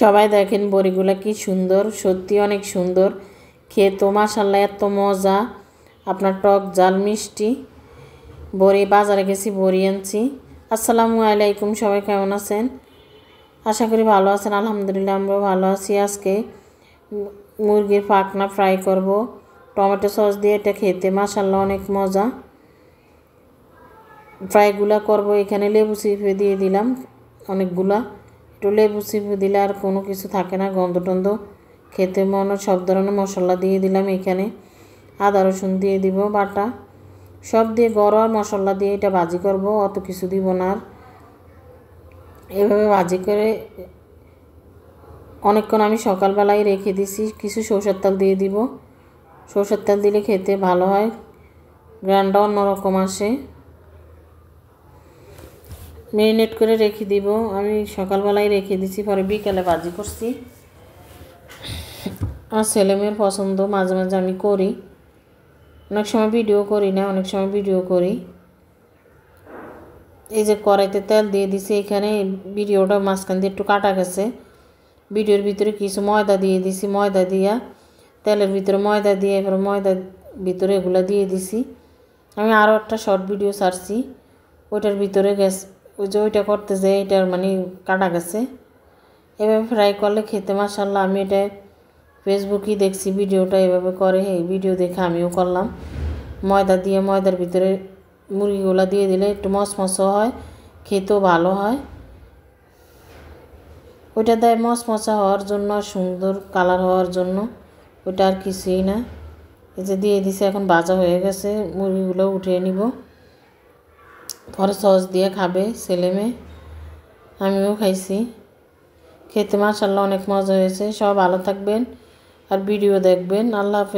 সবাই দেখেন বড়িগুলো কি সুন্দর, সত্যি অনেক সুন্দর খেতে, মাশাআল্লাহ এত মজা। আপনার টক ঝাল মিষ্টি বড়ি। বাজারে গেছি বড়ি আনছি। আসসালামু আলাইকুম, সবাই কেমন আছেন? আশা করি ভালো আছেন। আলহামদুলিল্লাহ আমরাও ভালো আছি। আজকে মুরগির পাখনা ফ্রাই করব টমেটো সস দিয়ে। এটা খেতে মাশাআল্লাহ অনেক মজা। ফ্রাইগুলা করব। এখানে লেবু চিপে দিয়ে দিলাম অনেকগুলা। একটু লেবু চিপে দিলে আর কোনো কিছু থাকে না, গন্ধ টন্ধ খেতে মনে। সব ধরনের মশলা দিয়ে দিলাম। এখানে আদা রসুন দিয়ে দিব বাটা, সব দিয়ে গরম মশলা দিয়ে এটা ভাজি করব, অত কিছু দিব না। আর এভাবে ভাজি করে অনেকক্ষণ আমি সকালবেলায় রেখে দিছি। কিছু সরষের তেল দিয়ে দিব। সরষের তেল দিলে খেতে ভালো হয়, গ্রানটা অন্যরকম আসে। ম্যারিনেট করে রেখে দিব। আমি সকালবেলায় রেখে দিছি, পরে বিকালে ভাজি করছি। আমার ছেলেমেয়ের পছন্দ, মাঝে মাঝে আমি করি। অনেক সময় ভিডিও করি না, অনেক সময় ভিডিও করি। এই যে কড়াইতে তেল দিয়ে দিছি। এখানে ভিডিওটা মাঝখান দিয়ে একটু কাটা গেছে। ভিডিওর ভিতরে কিছু ময়দা দিয়ে দিছি। ময়দা দিয়া তেলের ভিতরে ময়দা দিয়ে এবার ময়দার ভিতরে এগুলো দিয়ে দিছি। আমি আরও একটা শর্ট ভিডিও ছাড়ছি, ওইটার ভিতরে গেছে। ওই যে ওইটা করতে যে এটার মানে কাটা গেছে। এভাবে ফ্রাই করলে খেতে মাশাআল্লাহ। আমি এটা ফেসবুকেই দেখছি ভিডিওটা এভাবে করে, এই ভিডিও দেখে আমিও করলাম। ময়দা দিয়ে ময়দার ভিতরে মুরগিগুলো দিয়ে দিলে একটু মচমচও হয়, খেতেও ভালো হয়। ওইটা দেয় মচমচা হওয়ার জন্য, সুন্দর কালার হওয়ার জন্য। ওইটা আর কিছুই না। এই যে দিয়ে দিছে, এখন ভাজা হয়ে গেছে। মুরগিগুলো উঠিয়ে নিব, পরে সস দিয়ে খাবে ছেলে মেয়ে, আমিও খাইছি। খেতে মাশাআল্লাহ অনেক মজা হয়েছে। সব ভালো থাকবেন আর ভিডিও দেখবেন। আল্লাহ হাফেজ।